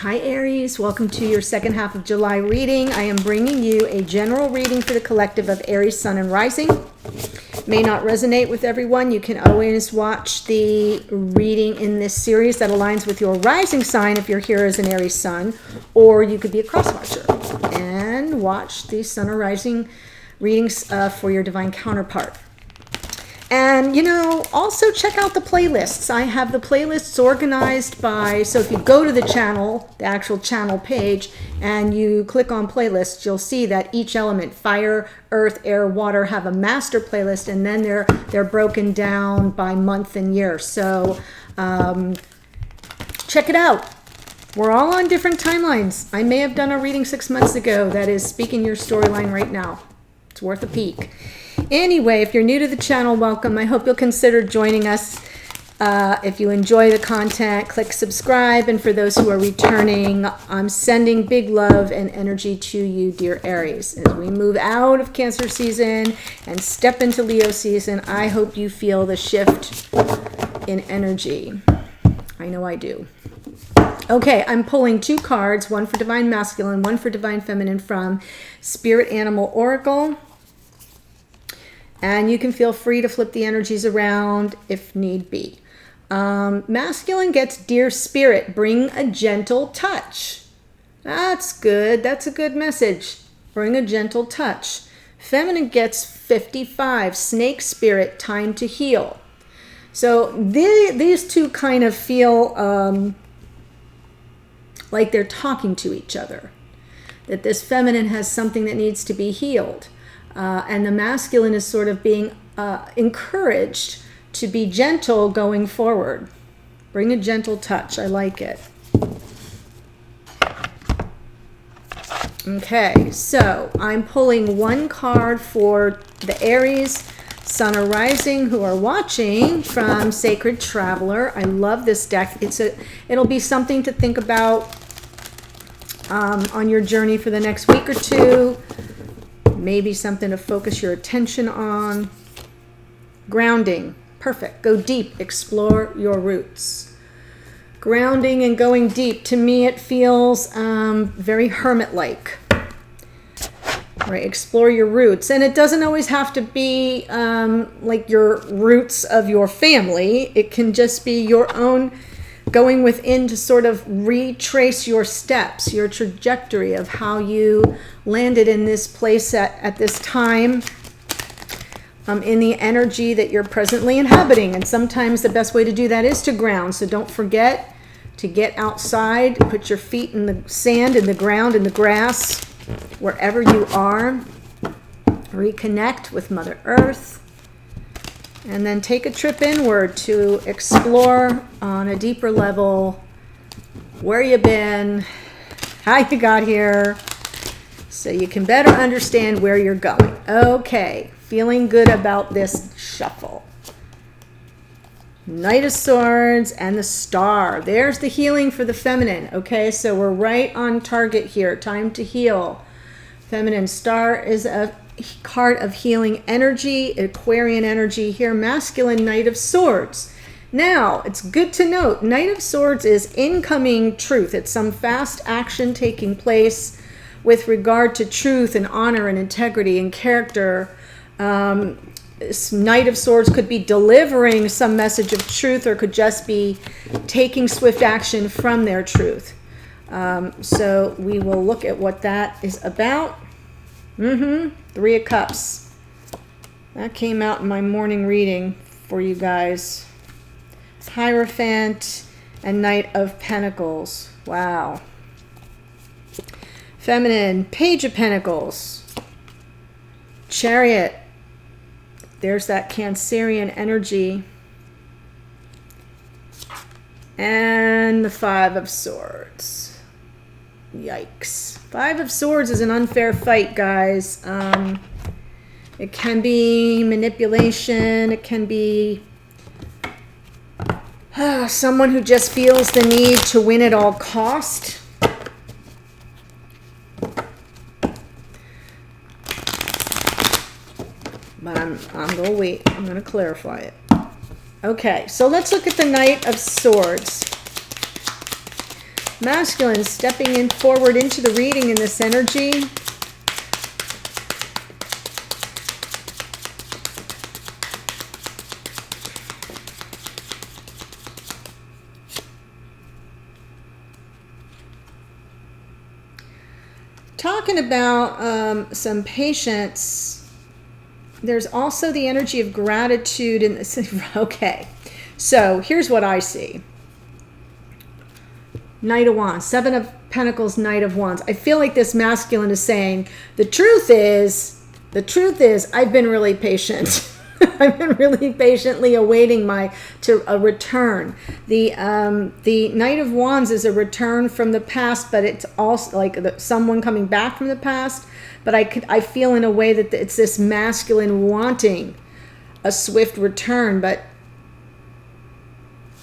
Hi Aries, welcome to your second half of July reading. I am bringing you a general reading for the collective of Aries, Sun, and Rising. May not resonate with everyone. You can always watch the reading in this series that aligns with your rising sign if you're here as an Aries Sun, or you could be a cross watcher and watch the Sun or Rising readings for your divine counterpart. And, you know, also check out the playlists. I have the playlists organized by, so if you go to the channel, the actual channel page, and you click on playlists, you'll see that each element, fire, earth, air, water, have a master playlist, and then they're broken down by month and year. So check it out. We're all on different timelines. I may have done a reading 6 months ago that is speaking your storyline right now. It's worth a peek. Anyway, if you're new to the channel, welcome. I hope you'll consider joining us. If you enjoy the content, click subscribe. And for those who are returning, I'm sending big love and energy to you, dear Aries. As we move out of Cancer season and step into Leo season, I hope you feel the shift in energy. I know I do. Okay, I'm pulling 2 cards, one for Divine Masculine, one for Divine Feminine from Spirit Animal Oracle. And you can feel free to flip the energies around if need be. Masculine gets Dear Spirit, bring a gentle touch. That's good. That's a good message. Bring a gentle touch. Feminine gets 55, Snake Spirit, time to heal. So these two kind of feel like they're talking to each other. That this feminine has something that needs to be healed. And the masculine is sort of being encouraged to be gentle going forward. Bring a gentle touch. I like it. Okay, so I'm pulling 1 card for the Aries, Sun or Rising who are watching from Sacred Traveler. I love this deck. It'll be something to think about on your journey for the next week or 2. Maybe something to focus your attention on. Grounding. Perfect. Go deep. Explore your roots. Grounding and going deep. To me, it feels very hermit-like. Right? Explore your roots. And it doesn't always have to be like your roots of your family. It can just be your own going within to sort of retrace your steps, your trajectory of how you landed in this place at this time, in the energy that you're presently inhabiting. And sometimes the best way to do that is to ground. So don't forget to get outside, put your feet in the sand, in the ground, in the grass, wherever you are. Reconnect with Mother Earth. And then take a trip inward to explore on a deeper level where you've been, how you got here, so you can better understand where you're going. Okay, feeling good about this shuffle. Knight of Swords and the Star. There's the healing for the feminine. Okay, so we're right on target here. Time to heal. Feminine. Star is a card of healing energy, Aquarian energy here. Masculine, Knight of Swords. Now, it's good to note, Knight of Swords is incoming truth. It's some fast action taking place with regard to truth and honor and integrity and character. Knight of Swords could be delivering some message of truth or could just be taking swift action from their truth. So we will look at what that is about. 3 of Cups. That came out in my morning reading for you guys. Hierophant and Knight of Pentacles. Wow. Feminine, Page of Pentacles. Chariot. There's that Cancerian energy. And the 5 of Swords. Yikes. 5 of Swords is an unfair fight, guys. It can be manipulation. It can be someone who just feels the need to win at all cost. But I'm going to wait. I'm going to clarify it. Okay, so let's look at the Knight of Swords. Masculine stepping in forward into the reading in this energy. Talking about some patience, there's also the energy of gratitude in this. Okay, so here's what I see. Knight of Wands, Seven of Pentacles, Knight of Wands. I feel like this masculine is saying, the truth is, I've been really patient. I've been really patiently awaiting a return. The Knight of Wands is a return from the past, but it's also like someone coming back from the past. But I feel in a way that it's this masculine wanting a swift return, but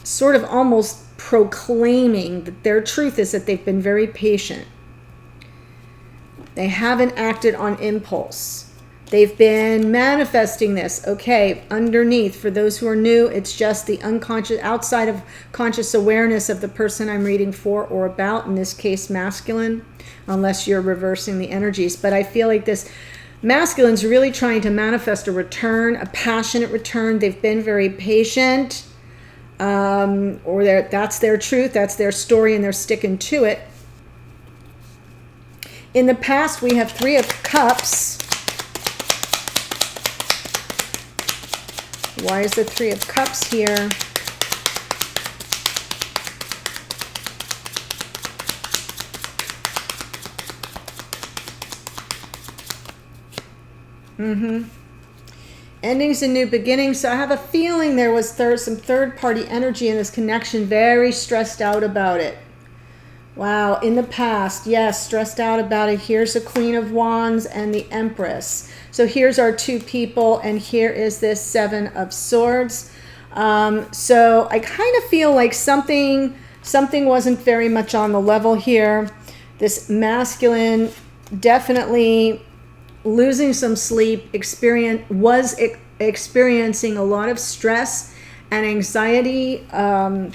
sort of almost proclaiming that their truth is that they've been very patient. They haven't acted on impulse. They've been manifesting this. Okay, underneath, for those who are new, it's just the unconscious, outside of conscious awareness of the person I'm reading for or about, in this case, masculine, unless you're reversing the energies. But I feel like this masculine's really trying to manifest a return, a passionate return. They've been very patient, or that's their truth, that's their story, and they're sticking to it. In the past, we have Three of Cups. Why is the Three of Cups here? Endings and new beginnings. So I have a feeling there was some third-party energy in this connection, very stressed out about it. Wow, in the past, yes, stressed out about it. Here's the Queen of Wands and the Empress. So here's our two people, and here is this Seven of Swords. So I kind of feel like something wasn't very much on the level here. This masculine definitely losing some sleep, was experiencing a lot of stress and anxiety, kind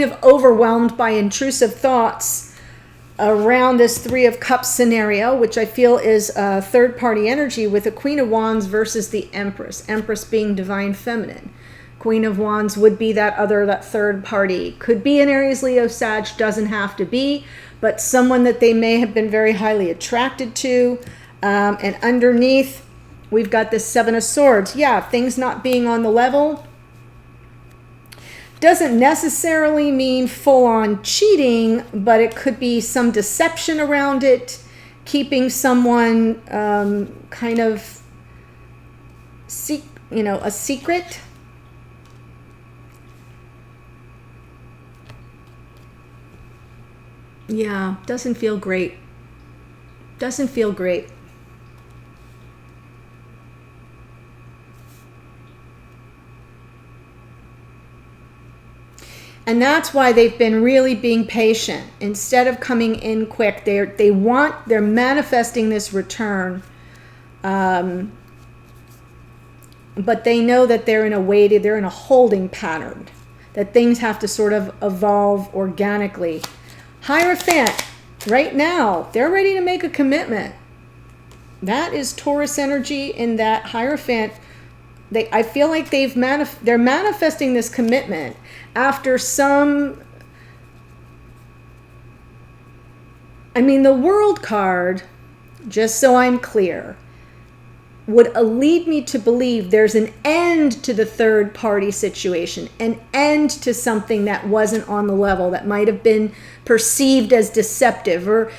of overwhelmed by intrusive thoughts around this Three of Cups scenario, which I feel is third-party energy with the Queen of Wands versus the Empress. Empress being divine feminine. Queen of Wands would be that third party. Could be an Aries, Leo, Sag, doesn't have to be, but someone that they may have been very highly attracted to. And underneath, we've got this Seven of Swords. Yeah, things not being on the level doesn't necessarily mean full-on cheating, but it could be some deception around it, keeping someone kind of a secret. Yeah, doesn't feel great. Doesn't feel great. And that's why they've been really being patient. Instead of coming in quick, they're manifesting this return. But they know that they're in a holding pattern, that things have to sort of evolve organically. Hierophant, right now, they're ready to make a commitment. That is Taurus energy in that Hierophant. I feel like they're manifesting this commitment after the World card, just so I'm clear, would lead me to believe there's an end to the third party situation, an end to something that wasn't on the level, that might have been perceived as deceptive, or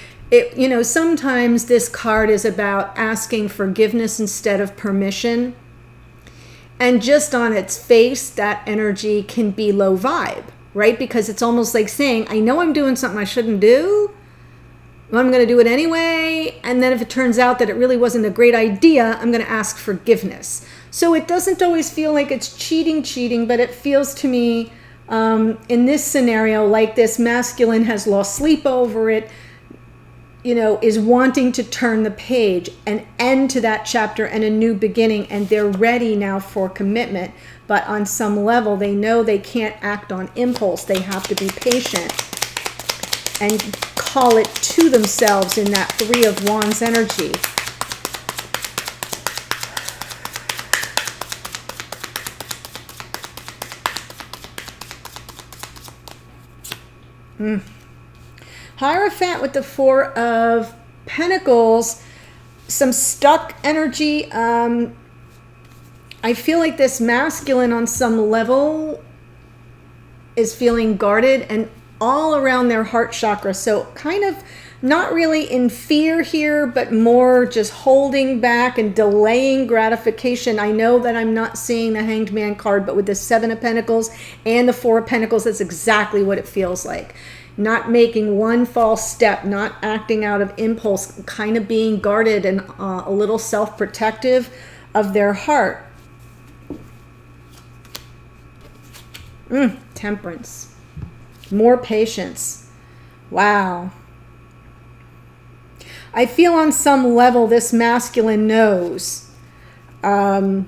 sometimes this card is about asking forgiveness instead of permission. And just on its face, that energy can be low vibe, right? Because it's almost like saying, I know I'm doing something I shouldn't do, but I'm going to do it anyway. And then if it turns out that it really wasn't a great idea, I'm going to ask forgiveness. So it doesn't always feel like it's cheating, but it feels to me in this scenario like this masculine has lost sleep over it, is wanting to turn the page, an end to that chapter and a new beginning, and they're ready now for commitment. but on some level, they know they can't act on impulse. They have to be patient and call it to themselves in that Three of Wands energy. Hierophant with the Four of Pentacles, some stuck energy. I feel like this masculine on some level is feeling guarded and all around their heart chakra. So kind of not really in fear here, but more just holding back and delaying gratification. I know that I'm not seeing the Hanged Man card, but with the Seven of Pentacles and the Four of Pentacles, that's exactly what it feels like. Not making one false step, not acting out of impulse, kind of being guarded and a little self-protective of their heart. Temperance. More patience. Wow. I feel on some level this masculine knows that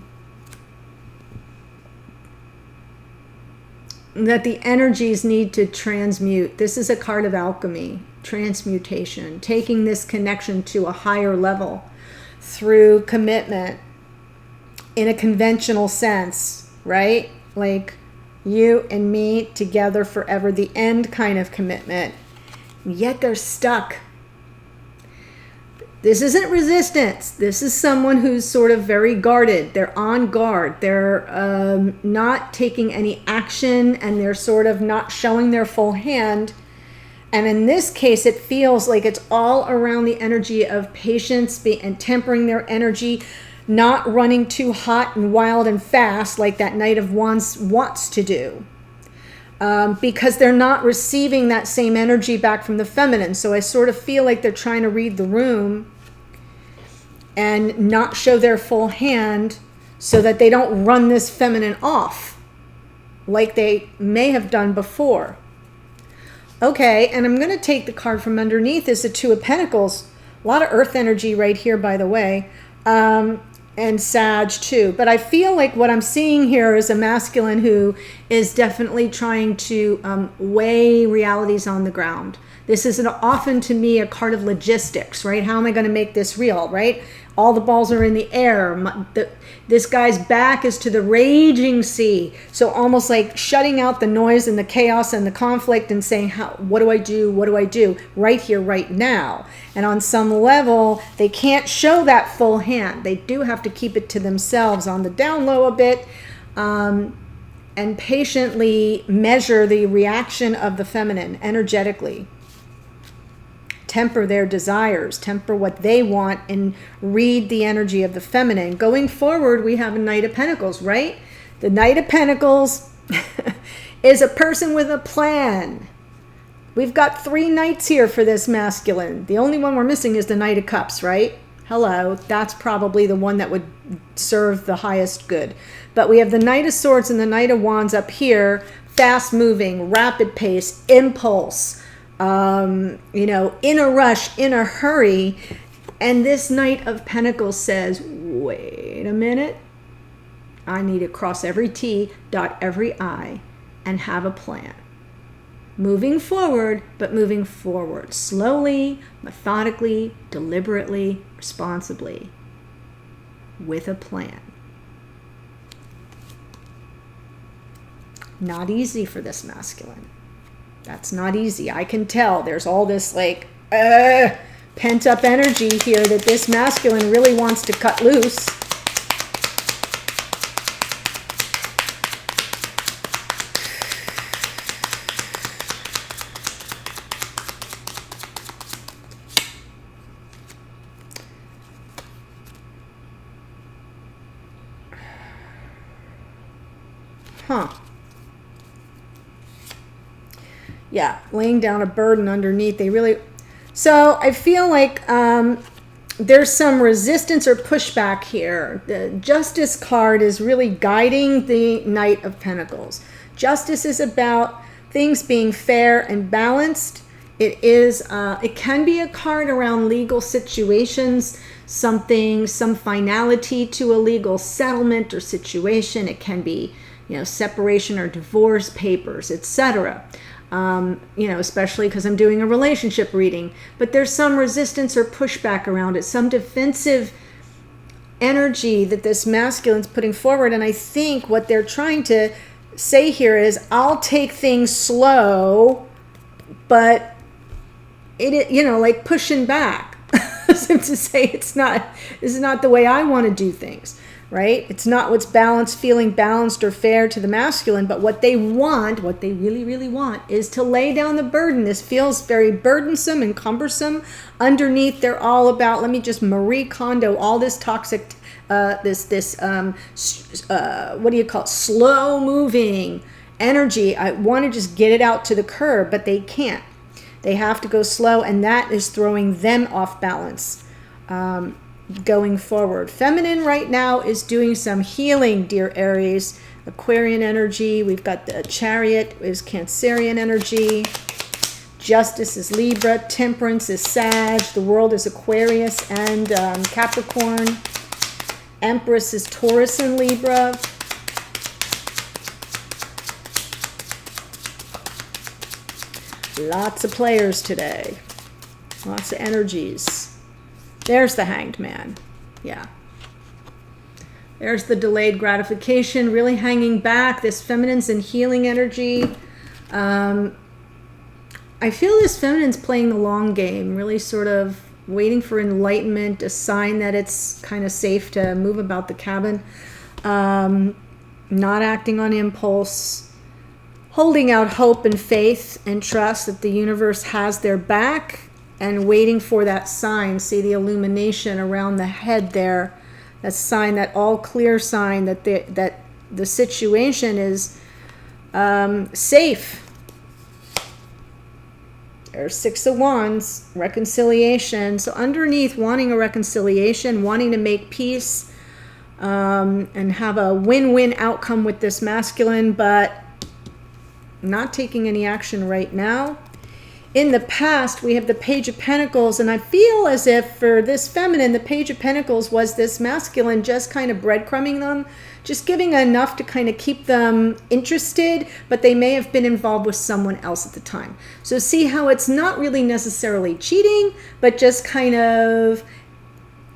the energies need to transmute. This is a card of alchemy, transmutation, taking this connection to a higher level through commitment in a conventional sense, right? Like you and me together forever, the end kind of commitment. Yet they're stuck. This isn't resistance. This is someone who's sort of very guarded. They're on guard. They're not taking any action, and they're sort of not showing their full hand. And in this case, it feels like it's all around the energy of patience and tempering their energy, not running too hot and wild and fast like that Knight of Wands wants to do. Because they're not receiving that same energy back from the feminine. So I sort of feel like they're trying to read the room and not show their full hand so that they don't run this feminine off like they may have done before. Okay, and I'm going to take the card from underneath is the Two of Pentacles. A lot of earth energy right here, by the way. And Sag too. But I feel like what I'm seeing here is a masculine who is definitely trying to weigh realities on the ground. This is often to me a card of logistics, right? How am I going to make this real, right? All the balls are in the air. This guy's back is to the raging sea. So almost like shutting out the noise and the chaos and the conflict and saying, what do I do? What do I do? Right here, right now. And on some level, they can't show that full hand. They do have to keep it to themselves on the down low a bit and patiently measure the reaction of the feminine energetically. Temper their desires, temper what they want, and read the energy of the feminine. Going forward, we have a Knight of Pentacles, right? The Knight of Pentacles is a person with a plan. We've got 3 knights here for this masculine. The only one we're missing is the Knight of Cups, right? Hello, that's probably the one that would serve the highest good. But we have the Knight of Swords and the Knight of Wands up here, fast moving, rapid pace, impulse, you know, in a rush, in a hurry. And this Knight of Pentacles says, wait a minute. I need to cross every T, dot every I, and have a plan. Moving forward, but moving forward slowly, methodically, deliberately, responsibly, with a plan. Not easy for this masculine. That's not easy. I can tell there's all this like pent up energy here that this masculine really wants to cut loose. Yeah, laying down a burden underneath. They really... So I feel like there's some resistance or pushback here. The Justice card is really guiding the Knight of Pentacles. Justice is about things being fair and balanced. It is. It can be a card around legal situations, some finality to a legal settlement or situation. It can be you know, separation or divorce papers, etc. You know, especially because I'm doing a relationship reading. But there's some resistance or pushback around it, some defensive energy that this masculine's putting forward. And I think what they're trying to say here is, I'll take things slow, but it, you know, like pushing back. So to say this is not the way I want to do things, right? It's not what's balanced, feeling balanced or fair to the masculine, but what they want, what they really, really want, is to lay down the burden. This feels very burdensome and cumbersome. Underneath, they're all about, let me just Marie Kondo all this toxic, what do you call it? Slow moving energy. I want to just get it out to the curb, but they can't. They have to go slow, and that is throwing them off balance going forward. Feminine right now is doing some healing, dear Aries. Aquarian energy. We've got the Chariot is Cancerian energy. Justice is Libra. Temperance is Sag. The World is Aquarius and Capricorn. Empress is Taurus and Libra. Lots of players today. Lots of energies. There's the Hanged Man. Yeah. There's the delayed gratification, really hanging back. This feminine's in healing energy. I feel this feminine's playing the long game, really sort of waiting for enlightenment, a sign that it's kind of safe to move about the cabin. Not acting on impulse. Holding out hope and faith and trust that the universe has their back, and waiting for that sign. See the illumination around the head there. That sign, that all clear sign that the situation is safe. There's Six of Wands, reconciliation. So underneath, wanting a reconciliation, wanting to make peace, and have a win-win outcome with this masculine, but not taking any action right now. In the past, we have the Page of Pentacles, and I feel as if for this feminine, the Page of Pentacles was this masculine just kind of breadcrumbing them, just giving enough to kind of keep them interested, but they may have been involved with someone else at the time. So see how it's not really necessarily cheating, but just kind of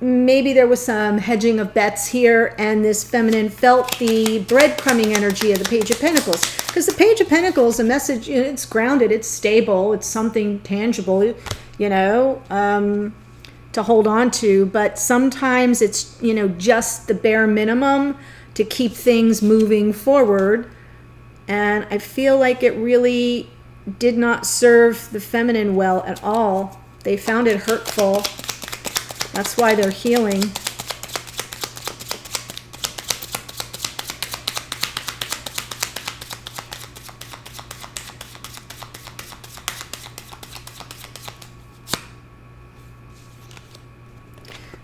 maybe there was some hedging of bets here, and this feminine felt the breadcrumbing energy of the Page of Pentacles. Because the Page of Pentacles, a message, you know, it's grounded, it's stable, it's something tangible, you know, to hold on to. But sometimes it's, you know, just the bare minimum to keep things moving forward. And I feel like it really did not serve the feminine well at all. They found it hurtful. That's why they're healing.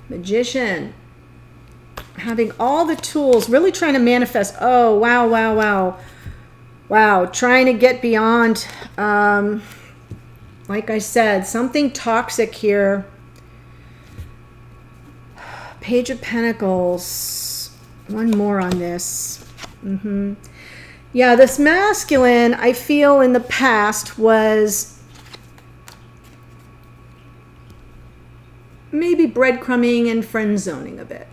Magician. Having all the tools, really trying to manifest. Oh, wow, wow, wow. Wow, trying to get beyond, like I said, something toxic here. Page of Pentacles. One more on this. Yeah, this masculine, I feel in the past was maybe breadcrumbing and friend zoning a bit.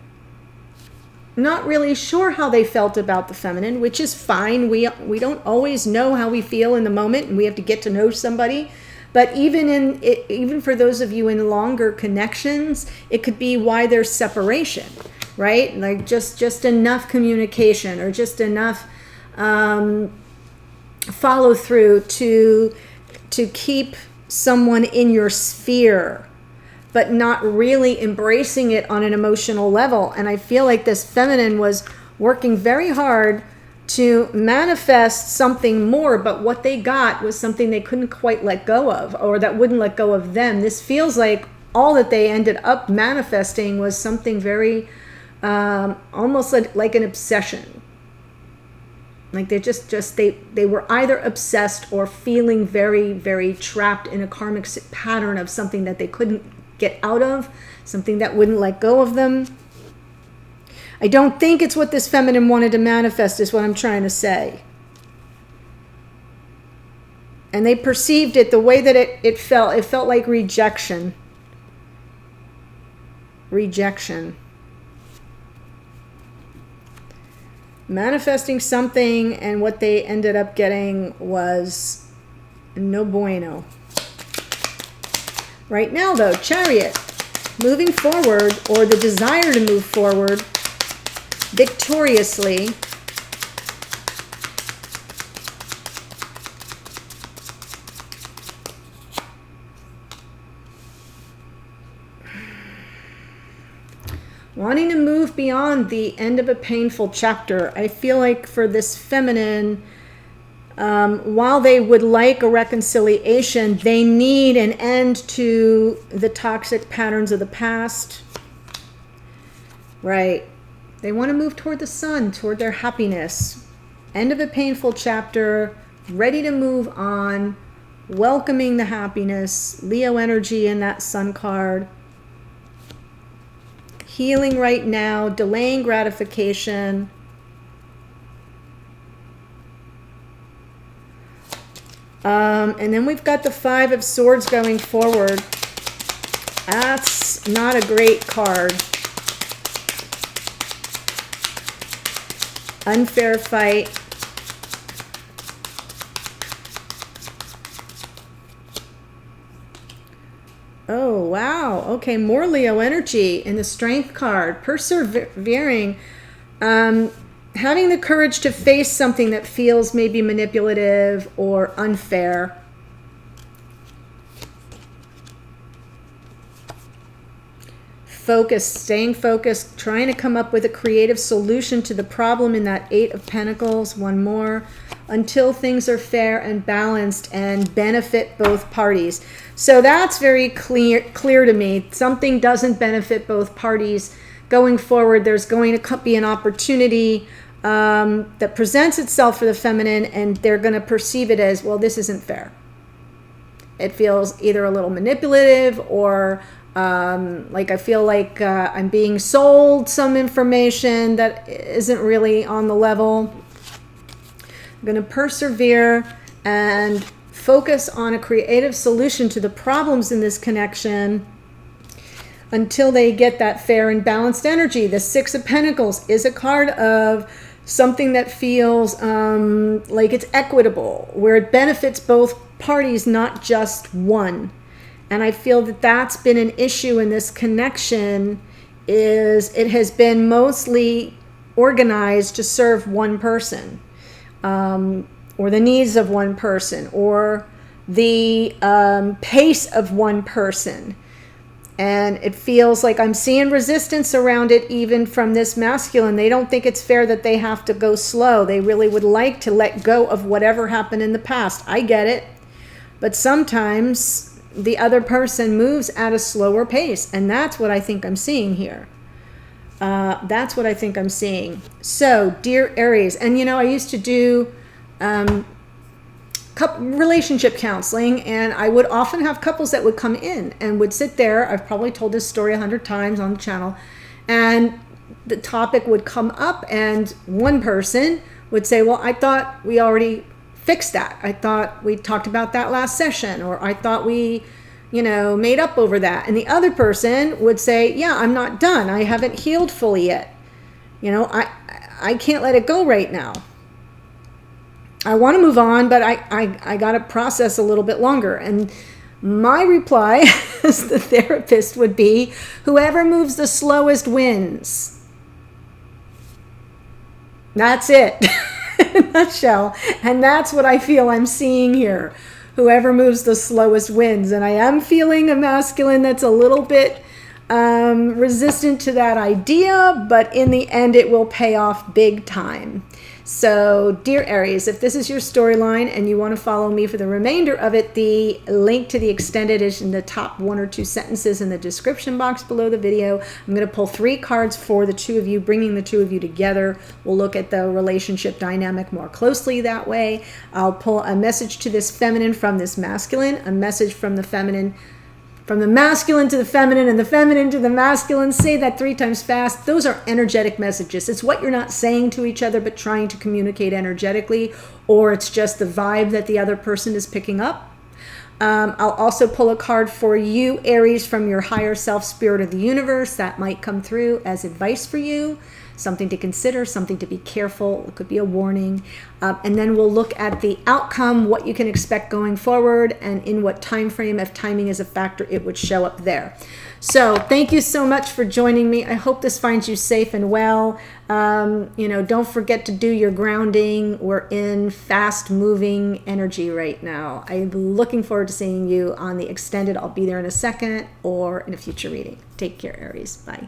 Not really sure how they felt about the feminine, which is fine. We don't always know how we feel in the moment, and we have to get to know somebody. But even for those of you in longer connections, it could be why there's separation, right? Like just enough communication, or just enough follow through to keep someone in your sphere, but not really embracing it on an emotional level. And I feel like this feminine was working very hard to manifest something more, but what they got was something they couldn't quite let go of, or that wouldn't let go of them. This feels like all that they ended up manifesting was something very almost like an obsession. Like they were either obsessed or feeling very, very trapped in a karmic pattern of something that they couldn't get out of, something that wouldn't let go of them. I don't think it's what this feminine wanted to manifest, is what I'm trying to say. And they perceived it the way that it felt. It felt like rejection. Rejection. Manifesting something, and what they ended up getting was no bueno. Right now, though, Chariot, moving forward, or the desire to move forward victoriously. Wanting to move beyond the end of a painful chapter. I feel like for this feminine, while they would like a reconciliation, they need an end to the toxic patterns of the past. Right. They want to move toward the sun, toward their happiness. End of a painful chapter, ready to move on, welcoming the happiness, Leo energy in that sun card. Healing right now, delaying gratification. And then we've got the Five of Swords going forward. That's not a great card. Unfair fight. Oh, wow. Okay, more Leo energy in the Strength card. Persevering. Having the courage to face something that feels maybe manipulative or unfair. Focus, staying focused, trying to come up with a creative solution to the problem in that Eight of Pentacles. One more. Until things are fair and balanced and benefit both parties. So that's very clear to me. Something doesn't benefit both parties. Going forward, there's going to be an opportunity that presents itself for the feminine, and they're going to perceive it as, well, this isn't fair. It feels either a little manipulative, or like I feel like I'm being sold some information that isn't really on the level. I'm going to persevere and focus on a creative solution to the problems in this connection until they get that fair and balanced energy. The Six of Pentacles is a card of something that feels like it's equitable, where it benefits both parties, not just one. And I feel that that's been an issue in this connection, is it has been mostly organized to serve one person. Or the needs of one person, or the pace of one person. And it feels like I'm seeing resistance around it, even from this masculine. They don't think it's fair that they have to go slow. They really would like to let go of whatever happened in the past. I get it. But sometimes the other person moves at a slower pace. And that's what I think I'm seeing here. That's what I think I'm seeing. So, dear Aries, and you know, I used to do relationship counseling, and I would often have couples that would come in and would sit there. I've probably told this story 100 times on the channel, and the topic would come up, and one person would say, well, I thought we already fixed that. I thought we talked about that last session, or I thought we, you know, made up over that. And the other person would say, yeah, I'm not done. I haven't healed fully yet. You know, I can't let it go right now. I want to move on, but I got to process a little bit longer. And my reply as the therapist would be, whoever moves the slowest wins. That's it. In a nutshell. And that's what I feel I'm seeing here. Whoever moves the slowest wins. And I am feeling a masculine that's a little bit resistant to that idea, but in the end it will pay off big time. So, dear Aries, if this is your storyline and you want to follow me for the remainder of it, the link to the extended is in the top 1 or 2 sentences in the description box below the video. I'm going to pull 3 cards for the two of you, bringing the two of you together. We'll look at the relationship dynamic more closely that way. I'll pull a message to this feminine from this masculine, a message from the feminine from the masculine to the feminine and the feminine to the masculine. Say that 3 times fast. Those are energetic messages. It's what you're not saying to each other, but trying to communicate energetically, or it's just the vibe that the other person is picking up. I'll also pull a card for you, Aries, from your higher self, spirit of the universe. That might come through as advice for you, something to consider, something to be careful. It could be a warning. And then we'll look at the outcome, what you can expect going forward, and in what time frame. If timing is a factor, it would show up there. So thank you so much for joining me. I hope this finds you safe and well. Don't forget to do your grounding. We're in fast moving energy right now. I'm looking forward to seeing you on the extended. I'll be there in a second, or in a future reading. Take care, Aries. Bye.